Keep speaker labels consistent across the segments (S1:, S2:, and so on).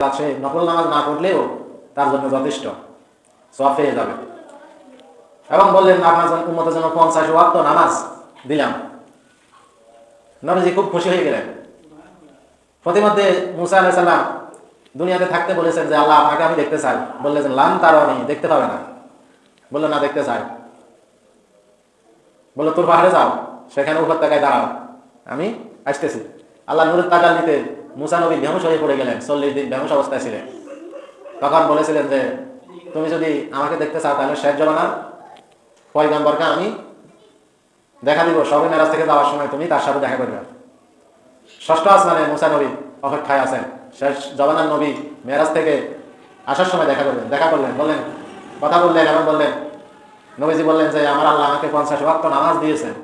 S1: সে নফল নামাজ না পড়লেও তার জন্য যথেষ্ট, সওয়াব পেয়ে যাবে। এবং বললেন আপনার উম্মতের জন্য 50 ওয়াক্ত নামাজ দিলাম। নবীজি খুব খুশি হয়ে গেলেন। প্রতিমধ্যে মুসা আলাইহিস সালাম দুনিয়াতে থাকতে বলেছেন যে আল্লাহ আপনাকে আমি দেখতে চাই। বললেন যে লান তারানি, দেখতে পাবে না। বললো না, দেখতে চাই। বললো তোর পাহাড়ে যাও, সেখানে উপত্যকায় দাঁড়াও, আমি আসতেছি। আল্লাহ নূরের তাজাল্লিতে মুসা নবী বেহুশ হয়ে পড়ে গেলেন, 40 দিন বেহুশ অবস্থায় ছিলেন। তখন বলেছিলেন যে তুমি যদি আমাকে দেখতে চাও তাহলে শেষ জমানার পয়গম্বরকে আমি দেখা দিব, সবে মেরাজ থেকে যাওয়ার সময় তুমি তার সাথে দেখা করবে। ষষ্ঠ আসমানে মুসা নবী অপেক্ষায় আছেন, শেষ জমানার নবী মেরাজ থেকে আসার সময় দেখা করবেন। দেখা করলেন, বললেন, কথা বললেন এবং বললেন, নবীজি বললেন যে আমার আল্লাহ আমাকে 50 ওয়াক্ত নামাজ দিয়েছেন।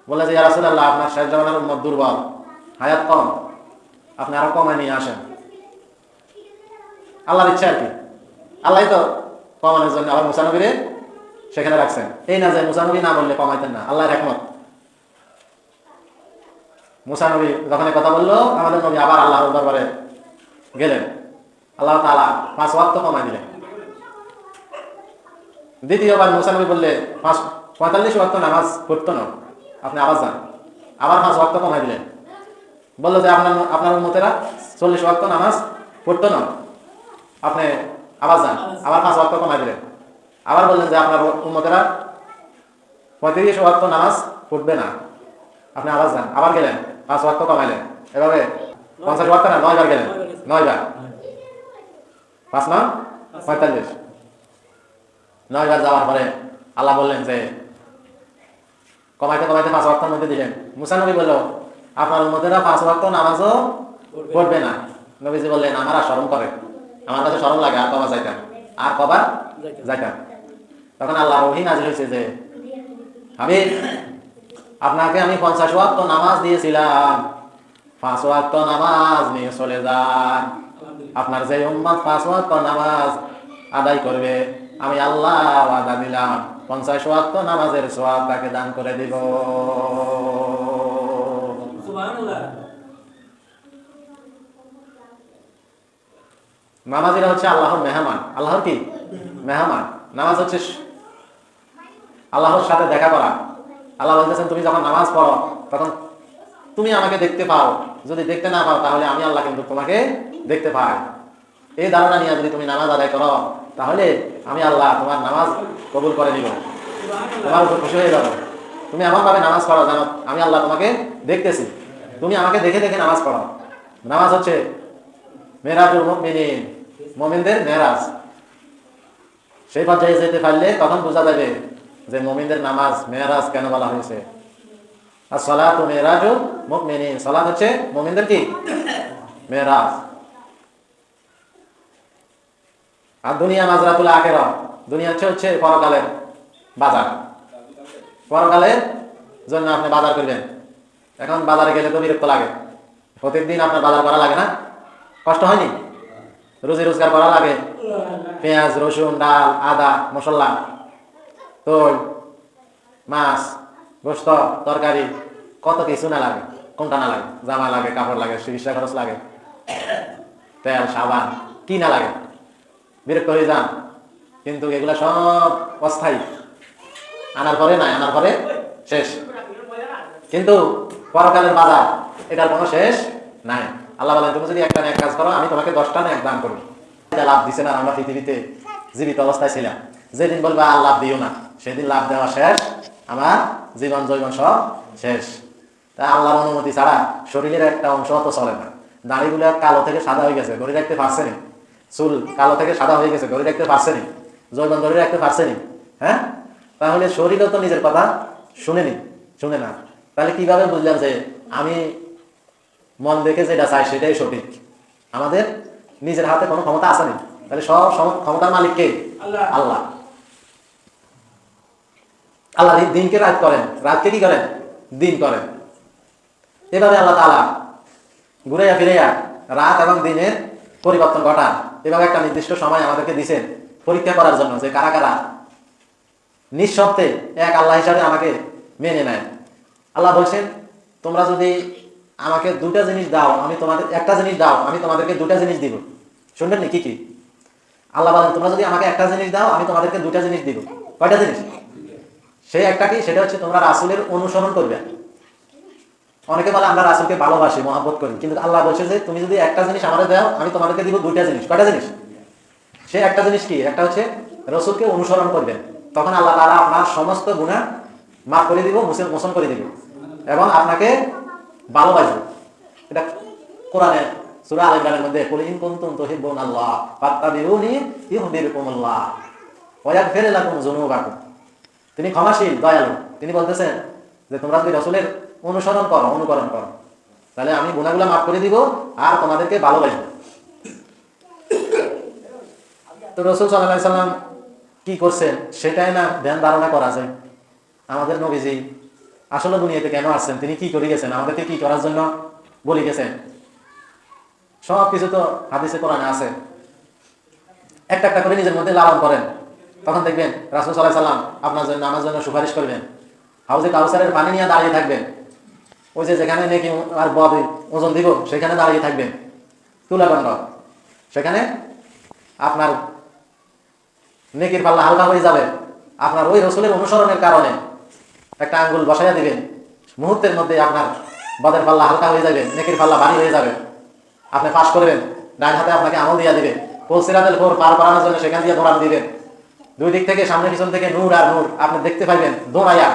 S1: বললেন যে ইয়া রাসূলুল্লাহ, আপনার শেষ জমানার উম্মত দুর্বল, হায়াত কম, আপনি আরো কমায় নিয়ে আসেন। আল্লাহর ইচ্ছা আর কি, আল্লাহ তো কমানোর জন্য আবার মুসা নবীরে সেখানে রাখছেন। এই না যে মুসা নবী না বললে কমাইতেন না, আল্লাহর হিকমত। মুসা নবী যখন কথা বললো, আমাদের নবী আবার আল্লাহর দরবারে গেলেন, আল্লাহ তাআলা 5 ওয়াক্ত কমাই দিলেন। দ্বিতীয়বার মুসা নবী বললে 45 ওয়াক্ত নামাজ পড়তো না, আপনি আবার যান। আবার 5 ওয়াক্ত কমাই দিলেন। বললো যে আপনার উম্মতেরা 40 ওয়াক্ত নামাজ পড়তো না, আপনি আবার যান। আবার 5 ওয়াক্ত কমাই দিলেন। আবার বললেন যে আপনার উম্মতেরা 35 ওয়াক্ত নামাজ পড়বে না, আপনি আবার যান। আবার গেলেন, 5 ওয়াক্ত কমাইলেন। এভাবে 50 ওয়াক্ত না, 9 বার গেলেন, 9 বার, 5 9 45, 9 বার যাওয়ার পরে আল্লাহ বললেন যে কমাইতে কমাইতে 5 ওয়াক্তের মধ্যে দিলেন। মুসা নবী বলল আপনার উম্মতেরা 5 ওয়াক্ত নামাজও পড়বে না। নবীজি বললেন আমার আর শরম করে, আমার কাছে শরম লাগে, আর কবা যাইতাম, আর কবা যাইতাম। তখন আল্লাহ ওহী নাযিল হয়েছে যে হাবিব, আপনাকে আমি 50 ওয়াক্ত নামাজ দিয়েছিলাম, 5 ওয়াক্ত নামাজ নিয়ে চলে যান। আপনার যে উম্মত 5 ওয়াক্ত নামাজ আদায় করবে, আমি আল্লাহ ওয়াদা দিলাম 50 ওয়াক্ত নামাজের সওয়াব তাকে দান করে দিব। সুবহানাল্লাহ। নামাজিরা হচ্ছে আল্লাহর মেহমান। আল্লাহর কি মেহমান? নামাজ হচ্ছে আল্লাহর সাথে দেখা করা। আল্লাহ বলতেছেন তুমি যখন নামাজ পড়ো তখন তুমি আমাকে দেখতে পাও, যদি দেখতে না পাও তাহলে আমি আল্লাহ কিন্তু তোমাকে দেখতে পাই। এই ধারণা নিয়ে যদি তুমি নামাজ আদায় করো তাহলে আমি আল্লাহ তোমার নামাজ কবুল করে নিব, তোমার উপর খুশি হয়ে যাবো। তুমি এমন ভাবে নামাজ পড়ো জানো আমি আল্লাহ তোমাকে দেখতেছি, তুমি আমাকে দেখে দেখে নামাজ পড়ো। নামাজ হচ্ছে মেরাজুল মুমিনিন, মুমিনদের মেরাজ। সেই পর্যায়ে যেতে পারলে তখন বোঝা যাবে যে মুমিনদের নামাজ মেরাজ কেন বলা হয়েছে। as-salatu মিরাজুল মুমিনিন, সালাত হচ্ছে মুমিনদের কি মেরাজ। আর দুনিয়া মাজরাতুল আখিরাহ, দুনিয়া হচ্ছে পরকালের বাজার। পরকালের জন্য আপনি বাজার করবেন। এখন বাজারে গেলে তো বিরক্ত লাগে, প্রত্যেকদিন আপনার বাজার করা লাগে না? কষ্ট হয়নি? রুজি রোজগার করা লাগে, পেঁয়াজ রসুন ডাল আদা মশলা তৈল মাছ গোশত তরকারি কত কিছু না লাগে, কোনটা না লাগে? জামা লাগে, কাপড় লাগে, চিকিৎসা খরচ লাগে, তেল সাবান, কি না লাগে? বিরক্ত হয়ে যান। কিন্তু এগুলা সব অস্থায়ী, আনার পরে নাই, আনার পরে শেষ। কিন্তু পরকালের বাজার এটার কোনো শেষ নাই। আল্লাহ বলেন তুমি যদি একটা নেক কাজ করো আমি তোমাকে 10টা নেক দান করব। এটা লাভ দিছে না? আমরা পৃথিবীতে জীবিত অবস্থায় ছিলাম, যেদিন বলবা আর লাভ দিও না সেদিন লাভ দেওয়া শেষ, আমার জীবন জৈবন সব শেষ। তা আল্লাহর অনুমতি ছাড়া শরীরের একটা অংশ তো চলে না। দাড়িগুলো কালো থেকে সাদা হয়ে গেছে, ধরে রাখতে পারছে নি। চুল কালো থেকে সাদা হয়ে গেছে, ধরে রাখতে পারছে নি। জৈবন ধরে রাখতে পারছে নি। হ্যাঁ, তাহলে শরীরও তো নিজের কথা শুনে না। তাহলে কিভাবে বুঝলাম যে আমি মন দেখে যেটা চাই সেটাই সঠিক? আমাদের নিজের হাতে কোনো ক্ষমতা আছে না। তাহলে সব ক্ষমতার মালিক কে? আল্লাহ। আল্লাহ দিনকে রাত করেন, রাতকে কি করেন? দিন করেন। এভাবে আল্লাহ তাআলা ঘুরাইয়া ফিরাইয়া রাত এবং দিনের পরিবর্তন ঘটান। এভাবে একটা নির্দিষ্ট সময় আমাদেরকে দিয়েছেন পরীক্ষা করার জন্য যে কারা কারা নিঃশব্দে এক আল্লাহ হিসাবে আমাকে মেনে নেয়। আল্লাহ বলছেন তোমরা যদি আমাকে দুটা জিনিস দাও, আমি তোমাদের একটা জিনিস দাও, আমি তোমাদেরকে দুটা জিনিস দিব। শুনবেন নি কি কি? আল্লাহ বলেন তোমরা যদি আমাকে একটা জিনিস দাও, আমি তোমাদেরকে দুটা জিনিস দিব। কয়টা জিনিস? সেই একটা কি? সেটা হচ্ছে তোমরা রাসূলের অনুসরণ করবে। অনেকে বলে আমরা রাসূলকে ভালোবাসি, মহব্বত করি, কিন্তু আল্লাহ বলছে যে তুমি যদি একটা জিনিস আমাদের দাও, আমি তোমাদেরকে দিব দুইটা জিনিস। কয়টা জিনিস? সে একটা জিনিস কি? একটা হচ্ছে রাসূলকে অনুসরণ করবেন, তখন আল্লাহ তাআলা আপনার সমস্ত গুনাহ মাফ করে দিব, মোচন করে দিব এবং আপনাকে ভালোবাসবে। এটা কোরআনে সূরা আল ইমরানের মধ্যে কুল ইন কুনতুম তুহিব্বুনাল্লাহ ফাত্তাবিউনি ইউহিব্বুকুমুল্লাহ ওয়া ইয়াগফির লাকুম যুনুবাকুম। তিনি ক্ষমাশীল, দয়ালু। তিনি বলতেছেন যে তোমরা যদি রাসূলের অনুকরণ করো, তাহলে আমি গুনাহগুলো মাফ করে দিব আর তোমাদেরকে ভালোবাসবো। তো রাসূল সাল্লাল্লাহু আলাইহি সাল্লাম কি করছেন সেটাই না ধ্যান ধারণা করা যায়। আমাদের নবীজি আসলে দুনিয়াতে কেন আসছেন, তিনি কি করে গেছেন, আমাদেরকে কি করার জন্য বলে গেছেন, সব কিছু তো হাদিসে কোরআনে আছে। একটা একটা করে নিজের মধ্যে লালন করেন, তখন দেখবেন রাসূল সাল্লাল্লাহু আলাইহি সাল্লাম আপনার জন্য আমার জন্য সুপারিশ করবেন। হাউজে কাউসারের পানি নিয়ে দাঁড়িয়ে থাকবেন, ওই যে যেখানে নেকি আর বদ ওজন দিব সেখানে দাঁড়িয়ে থাকবেন। তুলাগণ্ড সেখানে আপনার নেকির পাল্লা হালকা হয়ে যাবে। আপনার ওই রাসূলের অনুসরণের কারণে একটা আঙ্গুল বসাইয়া দিবেন, মুহূর্তের মধ্যে আপনার বদের পাল্লা হালকা হয়ে যাবে, নেকির পাল্লা ভারী হয়ে যাবে। আপনি পাস করবেন, ডান হাতে আপনাকে আমল দিয়া দিবে, পুল সিরাতুল ফোর পার করানোর জন্য সেখান দিয়ে দৌড়ান দিবেন। দুই দিক থেকে সামনে পিছন থেকে নূর আর নূর আপনি দেখতে পাইবেন, দৌড়াইয়া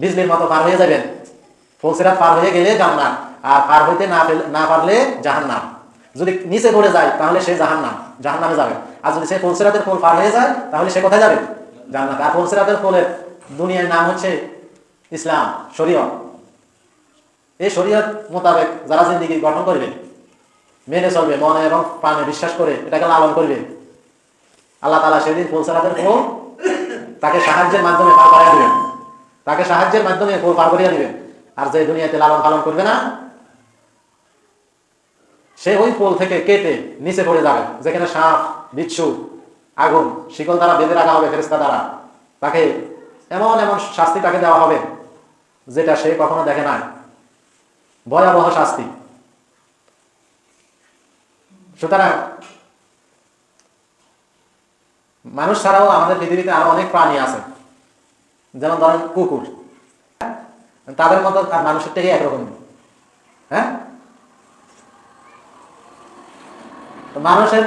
S1: বিজলির মতো পার হয়ে যাবেন। পুল সিরাত পার হয়ে গেলে জান্নাত, আর পার হইতে না পারলে জাহান্নাম। যদি নিচে পড়ে যায় তাহলে সে জাহান্নামে যাবে। আর যদি সে পুল সিরাতের পোল পার হয়ে যায় তাহলে সে কোথায় যাবে? জান্নাত। আর পুল সিরাতের পোলের দুনিয়ার নাম হচ্ছে ইসলাম, শরীয়ত। এই শরীয়ত মোতাবেক যারা জিন্দেগি গঠন করবে, মেনে চলবে, মনে এবং প্রাণে বিশ্বাস করে এটাকে লালন করবে, আল্লাহ তাআলা সেদিন পুল সিরাতের পোল তাকে সাহায্যের মাধ্যমে পার করিয়ে দিবেন, তাকে সাহায্যের মাধ্যমে পোল পার করিয়ে দিবেন। আর যে দুনিয়াতে লালন পালন করবে না, সে ওই পোল থেকে কেটে নিচে পড়ে যাবে, যেখানে সাপ, বিচ্ছু, আগুন, শিকল দ্বারা বেঁধে রাখা হবে ফেরেশতা দ্বারা। তাকে এমন এমন শাস্তি তাকে দেওয়া হবে যেটা সে কখনো দেখে নাই, ভয়াবহ শাস্তি। সুতরাং মানুষ ছাড়াও আমাদের পৃথিবীতে আরো অনেক প্রাণী আছে, যেমন ধরেন কুকুর, তাদের মতো আর মানুষের থেকে একরকম। হ্যাঁ, মানুষের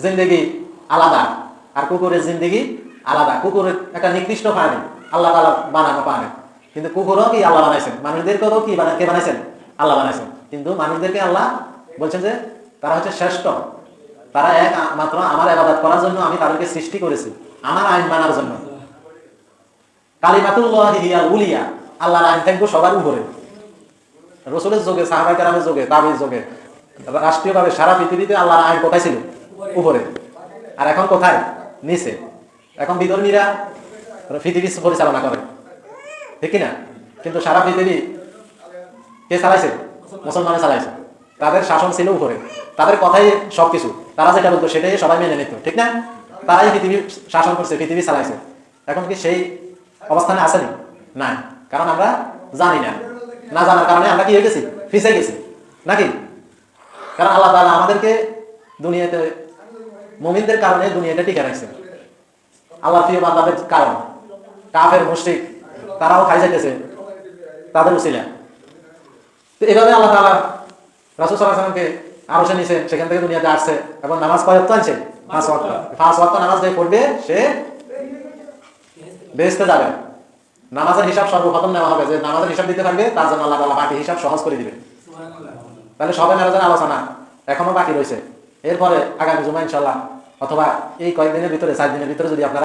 S1: জিন্দেগি আলাদা আর কুকুরের জিন্দেগি আলাদা। কুকুরের একটা নিকৃষ্ট প্রাণী, আল্লাহ তাআলা বানানো প্রাণী, কিন্তু কুকুরও কি আল্লাহ বানাইছেন, মানুষদেরকেও কি কে বানাইছেন? আল্লাহ বানাইছেন। কিন্তু মানুষদেরকে আল্লাহ বলছেন যে তারা হচ্ছে শ্রেষ্ঠ, তারা একমাত্র আমার ইবাদত করার জন্য আমি তাদেরকে সৃষ্টি করেছি, আমার আইন মানার জন্য। কালিমাতুল্লাহি হিয়াল উলিয়া, আল্লাহর আইন থাকবে সবার উপরে। রাসূলের যুগে, সাহাবায়ে কেরামের যুগে, তাবিঈর যুগে রাষ্ট্রীয়ভাবে সারা পৃথিবীতে আল্লাহর আইন কোথায় ছিল? উপরে। আর এখন কোথায়? নিচে। এখন বিধর্মীরা পৃথিবী পরিচালনা করে, ঠিক না? কিন্তু সারা পৃথিবী কে চালাইছে? মুসলমানে চালাইছে। তাদের শাসন ছিল উপরে, তাদের কথাই সবকিছু, তারা যেটা বলতো সেটাই সবাই মেনে নিত, ঠিক না? তারাই পৃথিবী শাসন করছে, পৃথিবী চালাইছে। এখন কি সেই অবস্থানে আসেনি? নাই, কারণ আমরা জানি না। না জানার কারণে আমরা কি হয়ে গেছি? পিছিয়ে গেছি নাকি? কারণ আল্লাহ তাআলা আমাদেরকে দুনিয়াতে মুমিনদের কারণে দুনিয়াটা টিকে রাখছে, আল্লাহর প্রিয় বান্দাদের কারণ। কাফের মুশরিক তারাও খাই যাইতেছে তাদের উসিলা। তো এভাবে আল্লাহ তাআলা রাসূল সাল্লাল্লাহু আলাইহি ওয়াসাল্লামকে আরশে নিছে, সেখান থেকে দুনিয়াতে আসছে এবং নামাজ কয় ওয়াক্ত আনছে? 5 ওয়াক্ত। 5 ওয়াক্ত নামাজ যে পড়বে সে বেহেশতে যাবে। নামাজের হিসাব সর্বপ্রথম নেওয়া হবে, যে নামাজের হিসাব দিতে পারবে তার জন্য আল্লাহ তাআলা বাকি হিসাব সহজ করে দিবে। তাহলে সবে মেরাজের আলোচনা এখনো বাকি রয়েছে। এরপরে আগামী জুমা ইনশাআল্লাহ, অথবা এই কয়েকদিনের ভিতরে, 4 দিনের ভিতরে যদি আপনারা